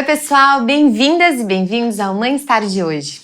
Oi, pessoal, bem-vindas e bem-vindos ao Mãe Star de hoje.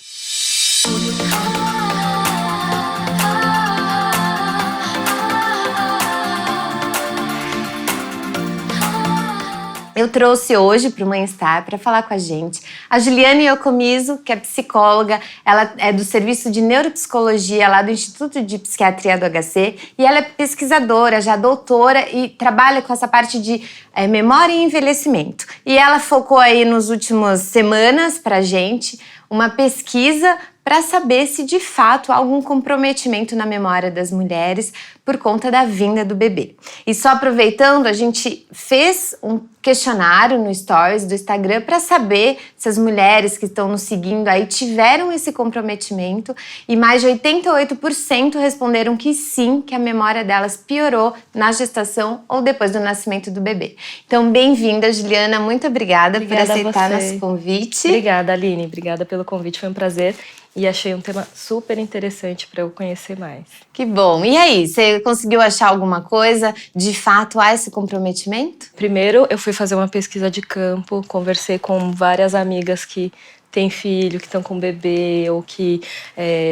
Eu trouxe hoje para o Mãe Star para falar com a gente a Juliane Iocomiso, que é psicóloga, ela é do Serviço de Neuropsicologia lá do Instituto de Psiquiatria do HC e ela é pesquisadora, já doutora e trabalha com essa parte de memória e envelhecimento. E ela focou aí nos últimas semanas para a gente uma pesquisa para saber se de fato há algum comprometimento na memória das mulheres por conta da vinda do bebê. E só aproveitando, a gente fez um questionário no Stories do Instagram para saber se as mulheres que estão nos seguindo aí tiveram esse comprometimento e mais de 88% responderam que sim, que a memória delas piorou na gestação ou depois do nascimento do bebê. Então, bem-vinda, Juliana, muito obrigada por aceitar nosso convite. Obrigada, Aline, obrigada pelo convite, foi um prazer. E achei um tema super interessante para eu conhecer mais. Que bom. E aí, você conseguiu achar alguma coisa? De fato, há esse comprometimento? Primeiro, eu fui fazer uma pesquisa de campo, conversei com várias amigas que têm filho, que estão com bebê ou que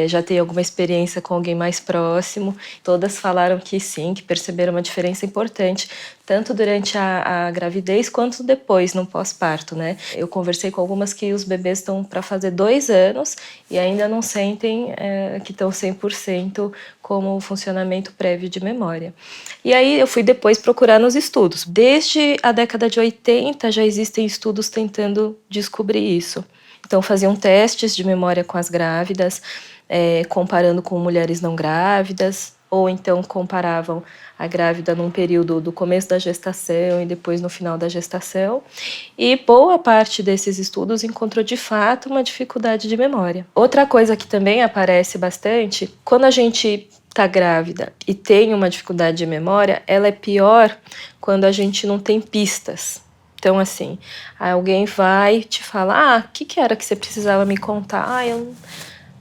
já têm alguma experiência com alguém mais próximo. Todas falaram que sim, que perceberam uma diferença importante, tanto durante a gravidez quanto depois, no pós-parto, né? Eu conversei com algumas que os bebês estão para fazer 2 anos e ainda não sentem que estão 100% como o funcionamento prévio de memória. E aí eu fui depois procurar nos estudos. Desde a década de 80 já existem estudos tentando descobrir isso. Então faziam testes de memória com as grávidas, comparando com mulheres não grávidas, ou então comparavam a grávida num período do começo da gestação e depois no final da gestação. E boa parte desses estudos encontrou de fato uma dificuldade de memória. Outra coisa que também aparece bastante, quando a gente está grávida e tem uma dificuldade de memória, ela é pior quando a gente não tem pistas. Então, assim, alguém vai te falar, o que era que você precisava me contar? Eu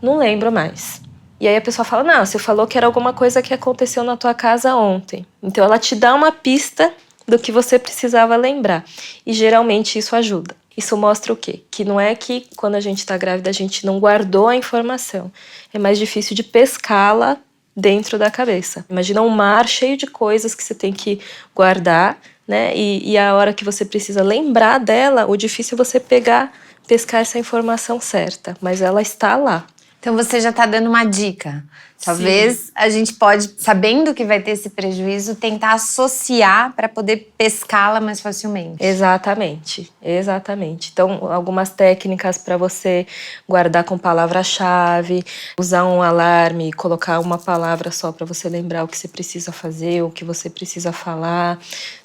não lembro mais. E aí a pessoa fala, não, você falou que era alguma coisa que aconteceu na tua casa ontem. Então ela te dá uma pista do que você precisava lembrar. E geralmente isso ajuda. Isso mostra o quê? Que não é que quando a gente está grávida a gente não guardou a informação. É mais difícil de pescá-la dentro da cabeça. Imagina um mar cheio de coisas que você tem que guardar, né? E a hora que você precisa lembrar dela, o difícil é você pescar essa informação certa. Mas ela está lá. Então você já está dando uma dica. Talvez a gente pode, sabendo que vai ter esse prejuízo, tentar associar para poder pescá-la mais facilmente. Exatamente, exatamente. Então, algumas técnicas para você guardar com palavra-chave, usar um alarme, colocar uma palavra só para você lembrar o que você precisa fazer, o que você precisa falar.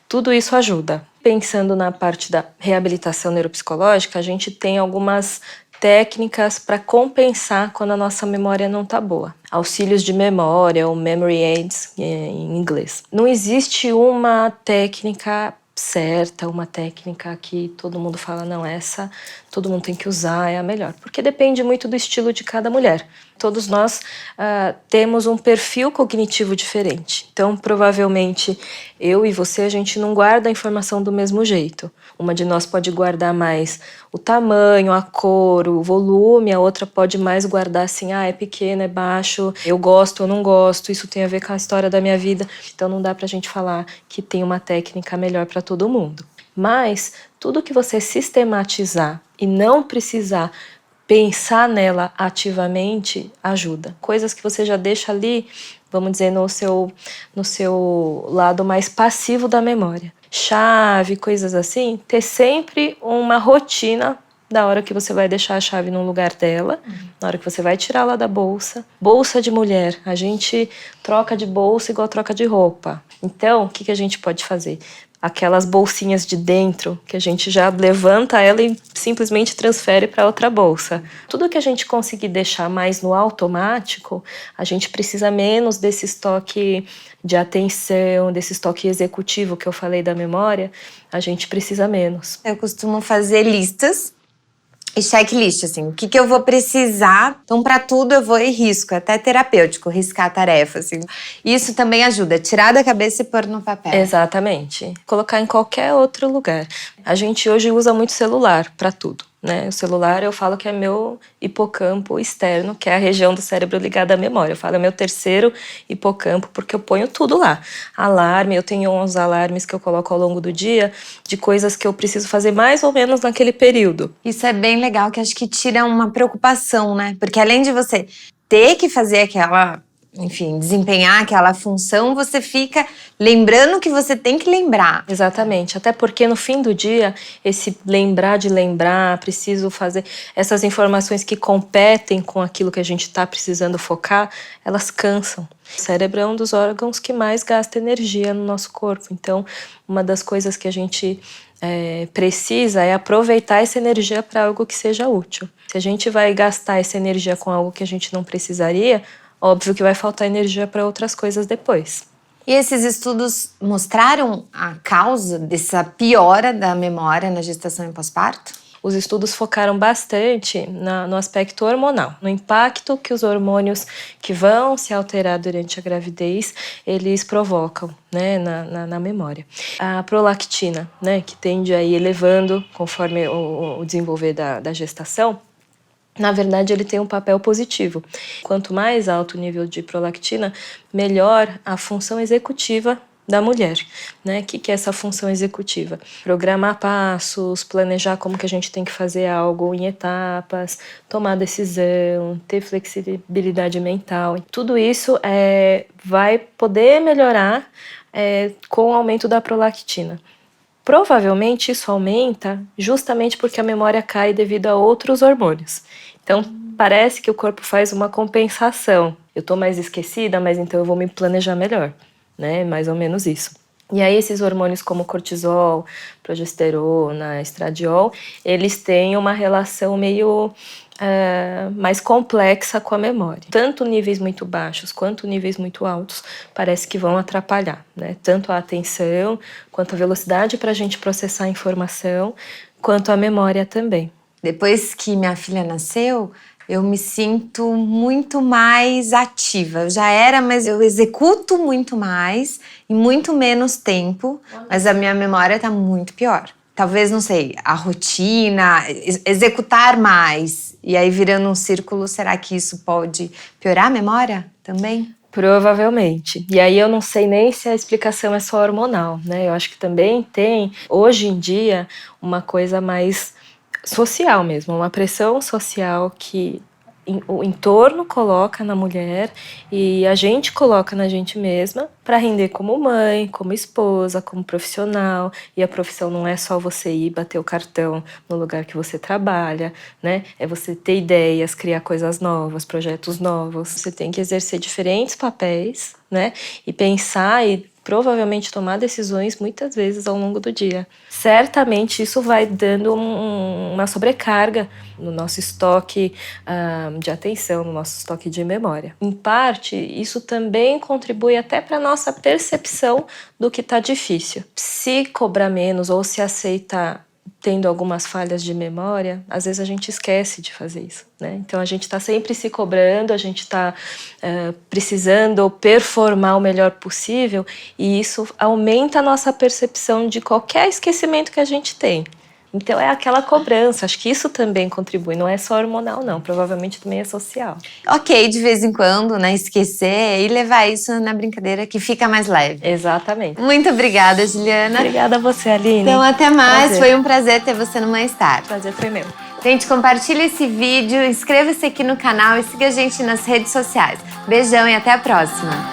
Tudo isso ajuda. Pensando na parte da reabilitação neuropsicológica, a gente tem algumas técnicas para compensar quando a nossa memória não está boa. Auxílios de memória, ou memory aids em inglês. Não existe uma técnica certa, uma técnica que todo mundo fala, não, essa todo mundo tem que usar, é a melhor. Porque depende muito do estilo de cada mulher. Todos nós temos um perfil cognitivo diferente. Então, provavelmente, eu e você, a gente não guarda a informação do mesmo jeito. Uma de nós pode guardar mais o tamanho, a cor, o volume, a outra pode mais guardar assim, é pequeno, é baixo, eu gosto, eu não gosto, isso tem a ver com a história da minha vida. Então não dá pra gente falar que tem uma técnica melhor para todo mundo. Mas tudo que você sistematizar e não precisar pensar nela ativamente ajuda. Coisas que você já deixa ali, vamos dizer, no seu lado mais passivo da memória. Chave, coisas assim, ter sempre uma rotina da hora que você vai deixar a chave no lugar dela, na hora que você vai tirá-la da bolsa. Bolsa de mulher, a gente troca de bolsa igual troca de roupa. Então, o que a gente pode fazer? Aquelas bolsinhas de dentro, que a gente já levanta ela e simplesmente transfere para outra bolsa. Tudo que a gente conseguir deixar mais no automático, a gente precisa menos desse estoque de atenção, desse estoque executivo que eu falei da memória, a gente precisa menos. Eu costumo fazer listas E checklist, assim, o que eu vou precisar. Então, para tudo eu vou e risco, até terapêutico, riscar a tarefa, assim. Isso também ajuda, tirar da cabeça e pôr no papel. Exatamente. Colocar em qualquer outro lugar. A gente hoje usa muito celular para tudo, né? O celular eu falo que é meu hipocampo externo, que é a região do cérebro ligada à memória. Eu falo é meu terceiro hipocampo porque eu ponho tudo lá. Alarme, eu tenho uns alarmes que eu coloco ao longo do dia de coisas que eu preciso fazer mais ou menos naquele período. Isso é bem legal, que acho que tira uma preocupação, né? Porque além de você ter que fazer aquela, enfim, desempenhar aquela função, você fica lembrando que você tem que lembrar. Exatamente, até porque no fim do dia, esse lembrar de lembrar, preciso fazer essas informações que competem com aquilo que a gente está precisando focar, elas cansam. O cérebro é um dos órgãos que mais gasta energia no nosso corpo, então uma das coisas que a gente precisa é aproveitar essa energia para algo que seja útil. Se a gente vai gastar essa energia com algo que a gente não precisaria, óbvio que vai faltar energia para outras coisas depois. E esses estudos mostraram a causa dessa piora da memória na gestação e pós-parto? Os estudos focaram bastante no aspecto hormonal, no impacto que os hormônios que vão se alterar durante a gravidez, eles provocam, né, na memória. A prolactina, né, que tende a ir elevando conforme o desenvolver da gestação, na verdade, ele tem um papel positivo. Quanto mais alto o nível de prolactina, melhor a função executiva da mulher, né? O que é essa função executiva? Programar passos, planejar como que a gente tem que fazer algo em etapas, tomar decisão, ter flexibilidade mental. Tudo isso vai poder melhorar com o aumento da prolactina. Provavelmente isso aumenta justamente porque a memória cai devido a outros hormônios. Então, parece que o corpo faz uma compensação. Eu estou mais esquecida, mas então eu vou me planejar melhor, né? Mais ou menos isso. E aí esses hormônios como cortisol, progesterona, estradiol, eles têm uma relação meio mais complexa com a memória. Tanto níveis muito baixos quanto níveis muito altos parece que vão atrapalhar, né? Tanto a atenção, quanto a velocidade para a gente processar a informação, quanto a memória também. Depois que minha filha nasceu, eu me sinto muito mais ativa. Eu já era, mas eu executo muito mais em muito menos tempo, mas a minha memória está muito pior. Talvez, não sei, a rotina, executar mais, e aí virando um círculo, será que isso pode piorar a memória também? Provavelmente. E aí eu não sei nem se a explicação é só hormonal, né? Eu acho que também tem, hoje em dia, uma coisa mais social mesmo, uma pressão social que o entorno coloca na mulher e a gente coloca na gente mesma para render como mãe, como esposa, como profissional. E a profissão não é só você ir bater o cartão no lugar que você trabalha, né? É você ter ideias, criar coisas novas, projetos novos. Você tem que exercer diferentes papéis, né? E pensar e provavelmente tomar decisões muitas vezes ao longo do dia. Certamente isso vai dando uma sobrecarga no nosso estoque de atenção, no nosso estoque de memória. Em parte, isso também contribui até para a nossa percepção do que está difícil. Se cobrar menos ou se aceitar tendo algumas falhas de memória, às vezes a gente esquece de fazer isso, né? Então a gente está sempre se cobrando, a gente está precisando performar o melhor possível e isso aumenta a nossa percepção de qualquer esquecimento que a gente tem. Então é aquela cobrança, acho que isso também contribui, não é só hormonal não, provavelmente também é social. Ok, de vez em quando, né, esquecer e levar isso na brincadeira que fica mais leve. Exatamente. Muito obrigada, Juliana. Obrigada a você, Aline. Então até mais, Prazer. Foi um prazer ter você no Mãe-Star. Prazer foi meu. Gente, compartilha esse vídeo, inscreva-se aqui no canal e siga a gente nas redes sociais. Beijão e até a próxima!